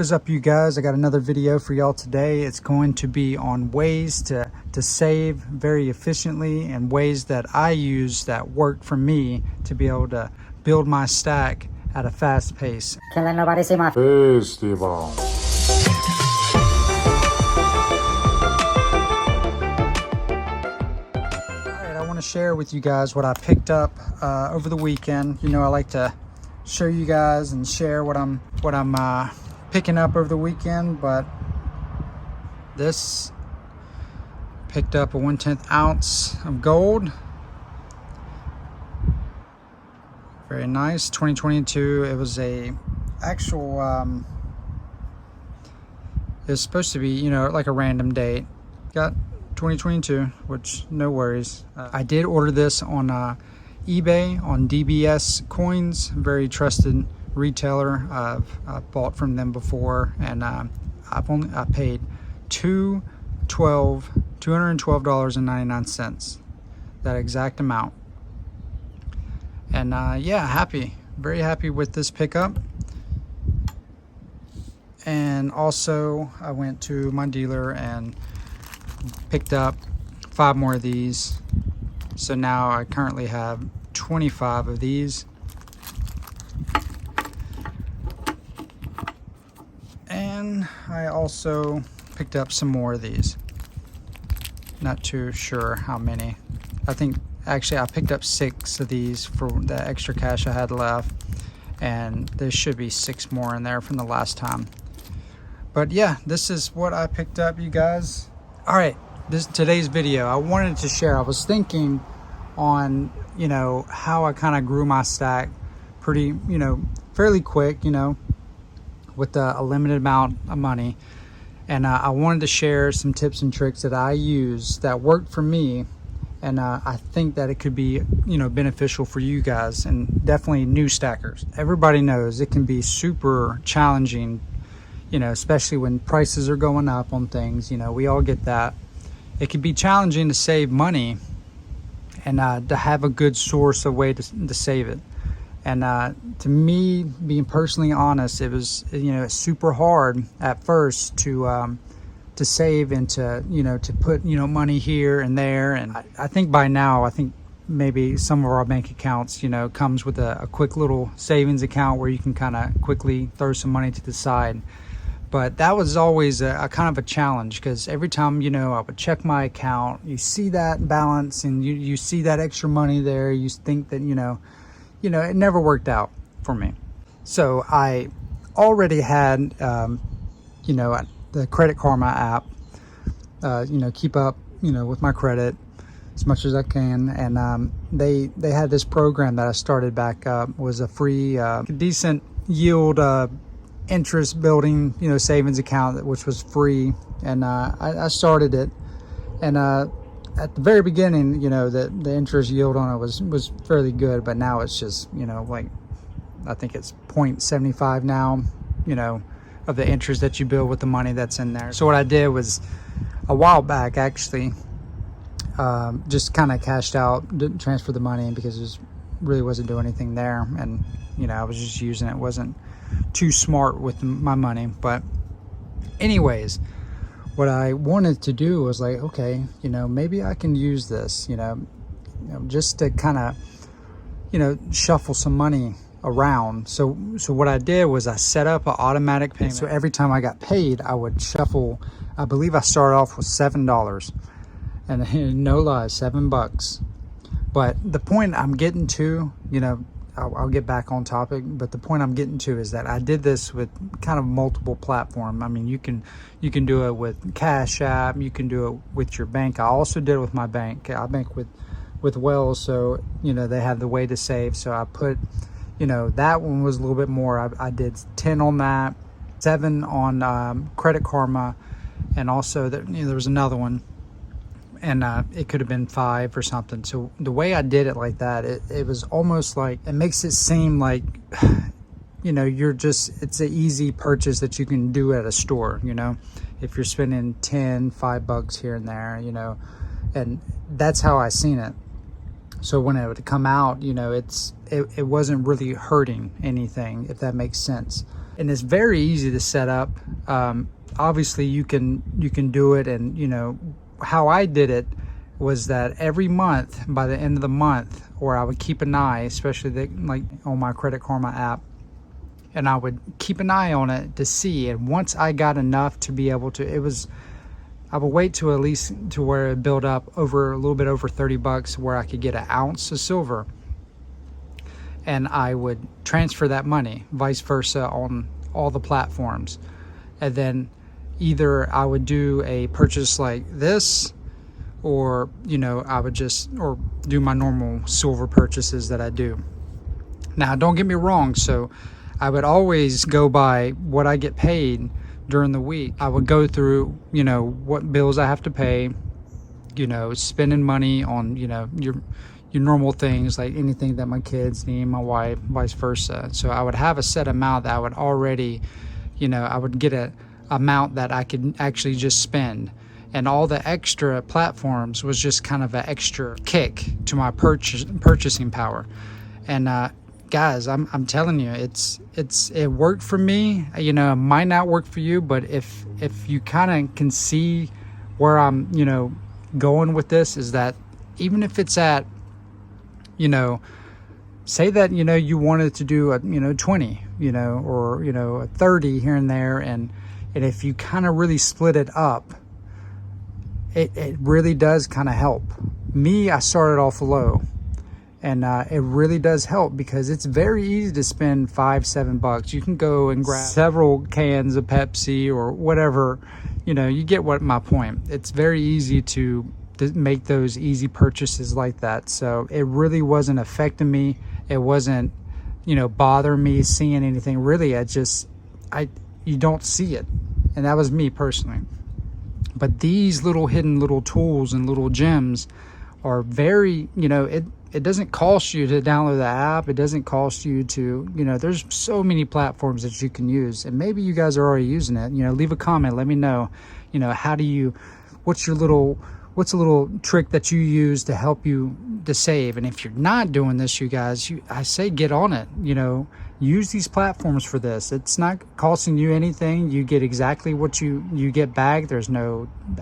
What's up, you guys? I got another video for y'all today. It's going to be on ways to save very efficiently and ways that I use that work for me to be able to build my stack at a fast pace. Can't let nobody see my festival. All right, I want to share with you guys what I picked up over the weekend. You know, I like to show you guys and share what I'm picking up over the weekend, but this picked up a 1/10 ounce of gold. Very nice. 2022. It was a actual it was supposed to be, you know, like a random date. Got 2022, which no worries. I did order this on eBay on DBS Coins, very trusted retailer. I've bought from them before, and I paid $212.99, that exact amount. And yeah, very happy with this pickup. And also I went to my dealer and picked up 5 more of these, so now I currently have 25 of these. And I also picked up some more of these. Not too sure how many. I think actually I picked up 6 of these for the extra cash I had left, and there should be 6 more in there from the last time. But yeah, this is what I picked up, you guys. All right, today's video I wanted to share. I was thinking on, you know, how I kind of grew my stack pretty, you know, fairly quick, you know, with a limited amount of money. And I wanted to share some tips and tricks that I use that worked for me, and I think that it could be, you know, beneficial for you guys, and definitely new stackers. Everybody knows it can be super challenging, you know, especially when prices are going up on things. You know, we all get that. It can be challenging to save money and to have a good source of way to save it. And to me, being personally honest, it was, you know, super hard at first to save and to, you know, to put, you know, money here and there. And I think by now, I think maybe some of our bank accounts, you know, comes with a quick little savings account where you can kind of quickly throw some money to the side. But that was always a kind of a challenge, because every time, you know, I would check my account, you see that balance and you see that extra money there, you think that, you know, it never worked out for me. So I already had, you know, the Credit Karma app, you know, keep up, you know, with my credit as much as I can. And they had this program that I started back up, was a free, decent yield, interest building, you know, savings account, which was free. And I started it. And at the very beginning, you know, the interest yield on it was fairly good, but now it's just, you know, like, I think it's 0.75 now, you know, of the interest that you build with the money that's in there. So what I did was, a while back actually, just kind of cashed out, didn't transfer the money, because it really wasn't doing anything there. And, you know, I was just using it, wasn't too smart with my money. But anyways, what I wanted to do was like, okay, you know, maybe I can use this, you know, just to kind of, you know, shuffle some money around. So what I did was I set up an automatic payment. So every time I got paid, I would shuffle. I believe I started off with $7, and no lie, $7. But the point I'm getting to, you know, I'll get back on topic, but the point I'm getting to is that I did this with kind of multiple platforms. I mean, you can do it with Cash App, you can do it with your bank. I also did it with my bank. I bank with Wells, so, you know, they have the way to save. So I put, you know, that one was a little bit more. I did 10 on that, 7 on Credit Karma, and also you know, there was another one, and it could have been 5 or something. So the way I did it like that, it was almost like, it makes it seem like, you know, it's an easy purchase that you can do at a store, you know, if you're spending $5 here and there, you know, and that's how I seen it. So when it would come out, you know, it wasn't really hurting anything, if that makes sense. and it's very easy to set up. Obviously you can do it, and you know how I did it was that every month, by the end of the month, or I would keep an eye, especially like on my Credit Karma app, and I would keep an eye on it to see. And once I got enough to be able to, I would wait to at least to where it built up over a little bit over $30, where I could get an ounce of silver, and I would transfer that money, vice versa, on all the platforms. And then either I would do a purchase like this, or you know, I would or do my normal silver purchases that I do. Now don't get me wrong, so I would always go by what I get paid during the week. I would go through, you know, what bills I have to pay, you know, spending money on, you know, your normal things, like anything that my kids need, my wife, vice versa. So I would have a set amount that I would already, you know, I would get a amount that I could actually just spend. And all the extra platforms was just kind of an extra kick to my purchasing power. And guys, I'm telling you, it worked for me. You know, it might not work for you, but if you kind of can see where I'm, you know, going with this, is that even if it's at, you know, say that, you know, you wanted to do a, you know, 20, you know, or, you know, a 30 here and there, and if you kind of really split it up, it really does kind of help. Me, I started off low, and it really does help, because it's very easy to spend $5-7. You can go and grab several cans of Pepsi or whatever, you know, you get what my point. It's very easy to make those easy purchases like that. So it really wasn't affecting me. It wasn't, you know, bothering me seeing anything. Really, you don't see it. And that was me personally. But these little hidden little tools and little gems are very, you know, it doesn't cost you to download the app. It doesn't cost you to, you know, there's so many platforms that you can use, and maybe you guys are already using it. You know, leave a comment, let me know, you know, what's a little trick that you use to help you to save. And if you're not doing this, you guys, I say get on it. You know, use these platforms for this. It's not costing you anything. You get exactly what you get back.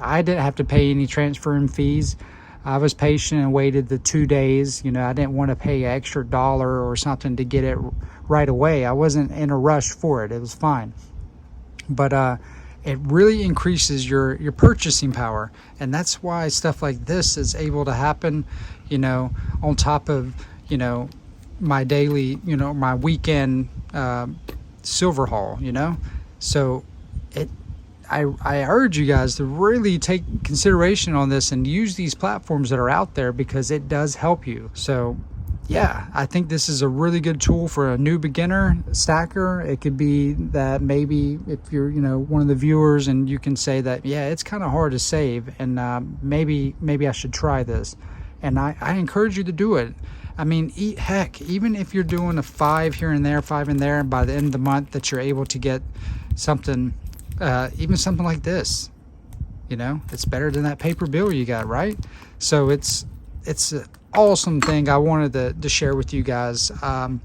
I didn't have to pay any transferring fees. I was patient and waited the 2 days. You know, I didn't want to pay an extra $1 or something to get it right away. I wasn't in a rush for it. It was fine. But it really increases your purchasing power, and that's why stuff like this is able to happen, you know, on top of, you know, my daily, you know, my weekend silver haul, you know. So I urge you guys to really take consideration on this and use these platforms that are out there, because it does help you. So yeah, I think this is a really good tool for a new beginner stacker. It could be that maybe if you're, you know, one of the viewers, and you can say that, yeah, it's kind of hard to save, and maybe I should try this. And I encourage you to do it. I mean, heck, even if you're doing a 5 here and there, 5 in there, and by the end of the month that you're able to get something, even something like this, you know, it's better than that paper bill you got, right? So it's an awesome thing I wanted to share with you guys, and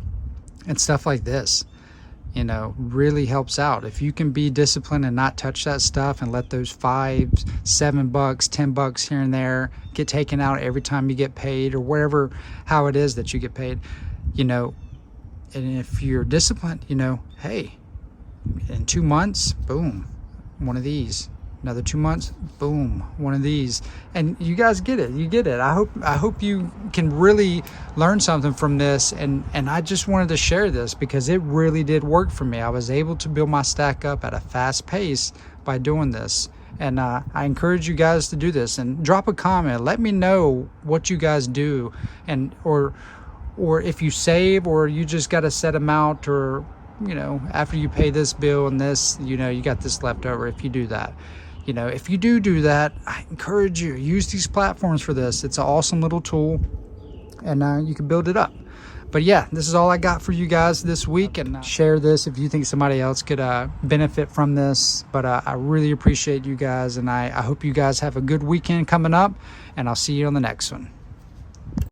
stuff like this, you know, really helps out. If you can be disciplined and not touch that stuff, and let those $5, $7, $10 here and there get taken out every time you get paid, or whatever, how it is that you get paid, you know, and if you're disciplined, you know, hey, in 2 months, boom, one of these. Another 2 months, boom, one of these. And you guys get it. You get it. I hope you can really learn something from this. And I just wanted to share this, because it really did work for me. I was able to build my stack up at a fast pace by doing this. And I encourage you guys to do this, and drop a comment. Let me know what you guys do, and or if you save, or you just got a set amount, or, you know, after you pay this bill and this, you know, you got this left over. If you do that, you know, if you do that, I encourage you, use these platforms for this. It's an awesome little tool, and you can build it up. But yeah, this is all I got for you guys this week, and share this if you think somebody else could benefit from this. But I really appreciate you guys, and I hope you guys have a good weekend coming up, and I'll see you on the next one.